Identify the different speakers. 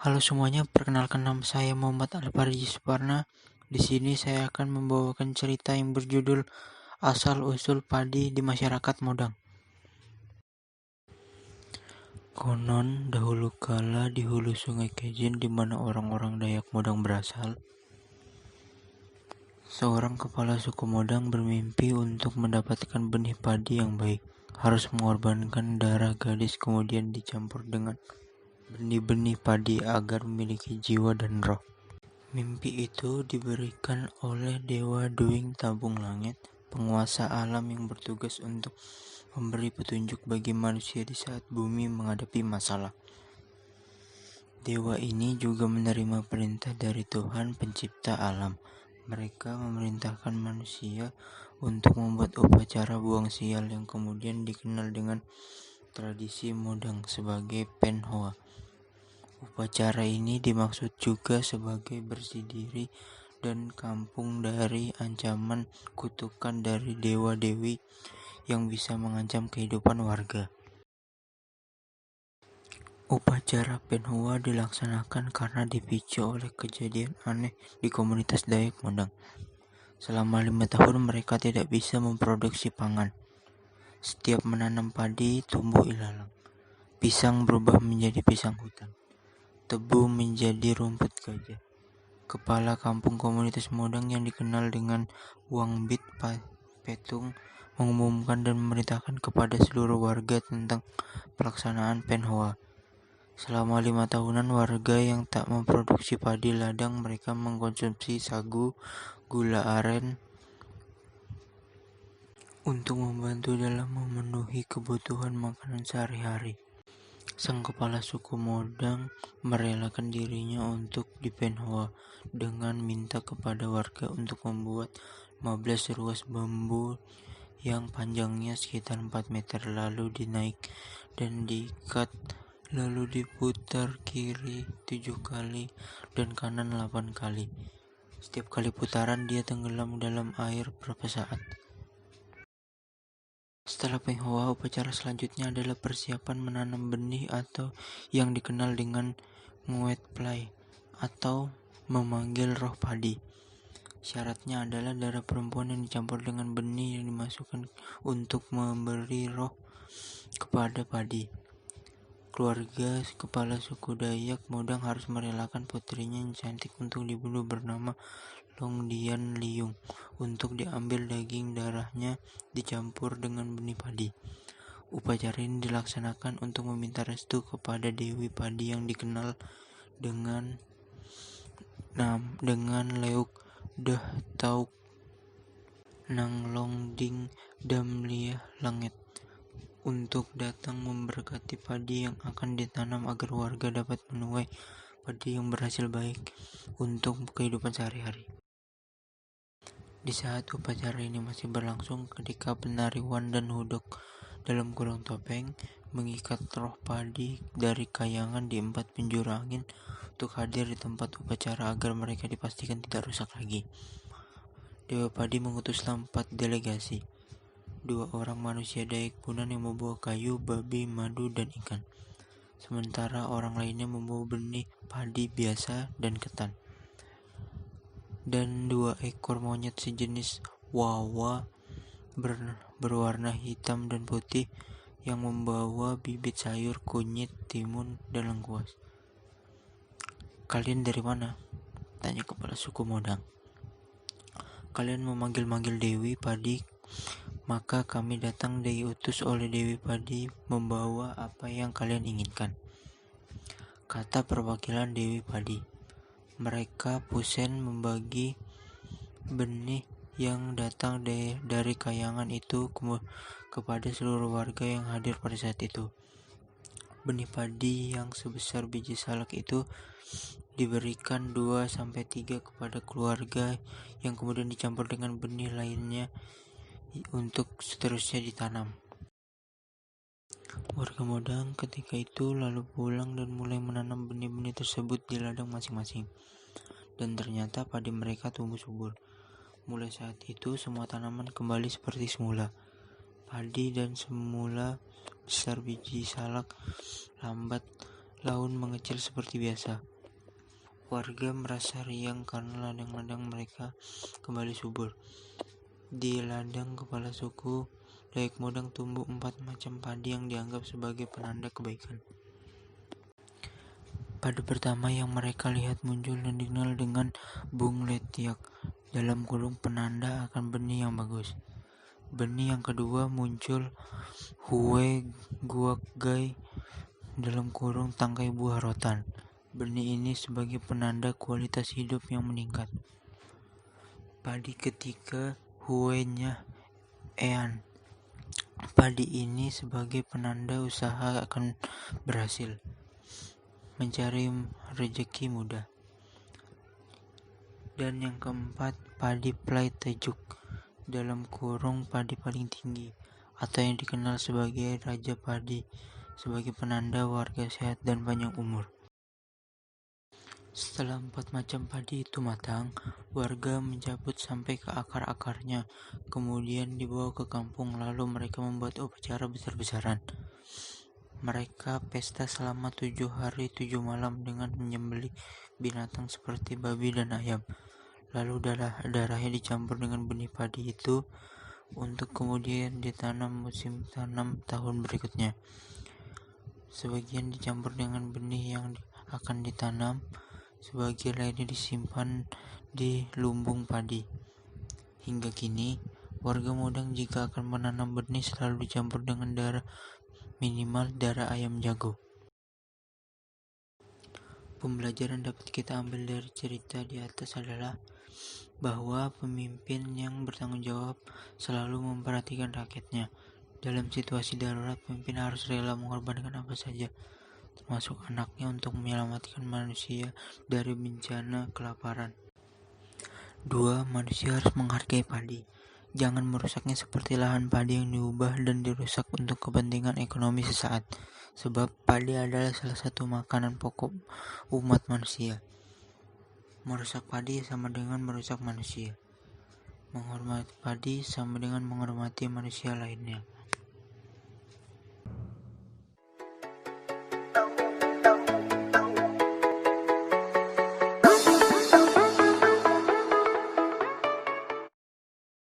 Speaker 1: Halo semuanya, perkenalkan nama saya Muhammad Alparji Suparna. Di sini saya akan membawakan cerita yang berjudul Asal-usul padi di masyarakat Modang. Konon dahulu kala di hulu Sungai Kejen di mana orang-orang Dayak Modang berasal, seorang kepala suku Modang bermimpi untuk mendapatkan benih padi yang baik. Harus mengorbankan darah gadis kemudian dicampur dengan benih-benih padi agar memiliki jiwa dan roh. Mimpi itu diberikan oleh Dewa Duing Tabung Langit, penguasa alam yang bertugas untuk memberi petunjuk bagi manusia di saat bumi menghadapi masalah. Dewa ini juga menerima perintah dari Tuhan pencipta alam. Mereka memerintahkan manusia untuk membuat upacara buang sial yang kemudian dikenal dengan tradisi Modang sebagai Penhoa. Upacara ini dimaksud juga sebagai bersih diri dan kampung dari ancaman kutukan dari dewa-dewi yang bisa mengancam kehidupan warga. Upacara Penhoa dilaksanakan karena dipicu oleh kejadian aneh di komunitas Dayak Modang. Selama 5 tahun mereka tidak bisa memproduksi pangan. Setiap menanam padi tumbuh ilalang. Pisang berubah menjadi pisang hutan. Tebu menjadi rumput gajah. Kepala kampung komunitas Modang yang dikenal dengan Wangbit Petung mengumumkan dan memerintahkan kepada seluruh warga tentang pelaksanaan Penhoa. Selama 5 tahunan warga yang tak memproduksi padi ladang mereka mengkonsumsi sagu, gula aren untuk membantu dalam memenuhi kebutuhan makanan sehari-hari. Sang kepala suku Modang merelakan dirinya untuk di Penhoa dengan minta kepada warga untuk membuat 15 ruas bambu yang panjangnya sekitar 4 meter lalu dinaik dan diikat lalu diputar kiri 7 kali dan kanan 8 kali. Setiap kali putaran dia tenggelam dalam air berapa saat. Setelah Penhoa, upacara selanjutnya adalah persiapan menanam benih atau yang dikenal dengan nguet play atau memanggil roh padi. Syaratnya adalah darah perempuan yang dicampur dengan benih yang dimasukkan untuk memberi roh kepada padi. Keluarga kepala suku Dayak Modang harus merelakan putrinya yang cantik untuk dibunuh bernama Longdian Liung untuk diambil daging darahnya dicampur dengan benih padi. Upacara ini dilaksanakan untuk meminta restu kepada Dewi Padi yang dikenal dengan Leuk Dah Tauk Nang Long Ding Dam Liah Langit untuk datang memberkati padi yang akan ditanam agar warga dapat menuai padi yang berhasil baik untuk kehidupan sehari-hari. Di saat upacara ini masih berlangsung, ketika penari Wan dan Hudok dalam kurung topeng mengikat roh padi dari kayangan di 4 penjuru angin untuk hadir di tempat upacara agar mereka dipastikan tidak rusak lagi. Dewa Padi mengutuslah 4 delegasi. 2 orang manusia Dayak Punan yang membawa kayu, babi, madu, dan ikan. Sementara orang lainnya membawa benih padi biasa dan ketan. Dan 2 ekor monyet sejenis wawa berwarna hitam dan putih yang membawa bibit sayur, kunyit, timun, dan lengkuas. Kalian dari mana? Tanya kepala suku Modang. Kalian memanggil-manggil Dewi Padi, maka kami datang diutus oleh Dewi Padi membawa apa yang kalian inginkan, kata perwakilan Dewi Padi. Mereka pusen membagi benih yang datang dari kayangan itu kepada seluruh warga yang hadir pada saat itu. Benih padi yang sebesar biji salak itu diberikan 2-3 kepada keluarga yang kemudian dicampur dengan benih lainnya untuk seterusnya ditanam. Warga Modang ketika itu lalu pulang dan mulai menanam benih-benih tersebut di ladang masing-masing. Dan ternyata padi mereka tumbuh subur. Mulai saat itu semua tanaman kembali seperti semula. Padi dan semula besar biji salak lambat laun mengecil seperti biasa. Warga merasa riang karena ladang-ladang mereka kembali subur. Di ladang kepala suku Dayak Modang tumbuh 4 macam padi yang dianggap sebagai penanda kebaikan. Padi pertama yang mereka lihat muncul dan dikenal dengan Bung Letiak (penanda akan benih yang bagus). Benih yang kedua muncul Hue Guak Gai (tangkai buah rotan). Benih ini sebagai penanda kualitas hidup yang meningkat. Padi ketiga Hue Nyah Ean. Padi ini sebagai penanda usaha akan berhasil, mencari rezeki mudah. Dan yang keempat, padi Plai Tajuk (padi paling tinggi) atau yang dikenal sebagai Raja Padi, sebagai penanda warga sehat dan panjang umur. Setelah 4 macam padi itu matang, warga mencabut sampai ke akar-akarnya, kemudian dibawa ke kampung, lalu mereka membuat upacara besar-besaran. Mereka pesta selama 7 hari 7 malam dengan menyembelih binatang seperti babi dan ayam. Lalu darahnya dicampur dengan benih padi itu untuk kemudian ditanam musim tanam tahun berikutnya. Sebagian dicampur dengan benih yang akan ditanam, sebagian lainnya disimpan di lumbung padi. Hingga kini, warga Modang jika akan menanam benih selalu dicampur dengan darah, minimal darah ayam jago. Pembelajaran dapat kita ambil dari cerita di atas adalah bahwa pemimpin yang bertanggung jawab selalu memperhatikan rakyatnya. Dalam situasi darurat, pemimpin harus rela mengorbankan apa saja, termasuk anaknya, untuk menyelamatkan manusia dari bencana kelaparan. 2. Manusia harus menghargai padi. Jangan merusaknya seperti lahan padi yang diubah dan dirusak untuk kepentingan ekonomi sesaat, sebab padi adalah salah satu makanan pokok umat manusia. Merusak padi sama dengan merusak manusia. Menghormati padi sama dengan menghormati manusia lainnya.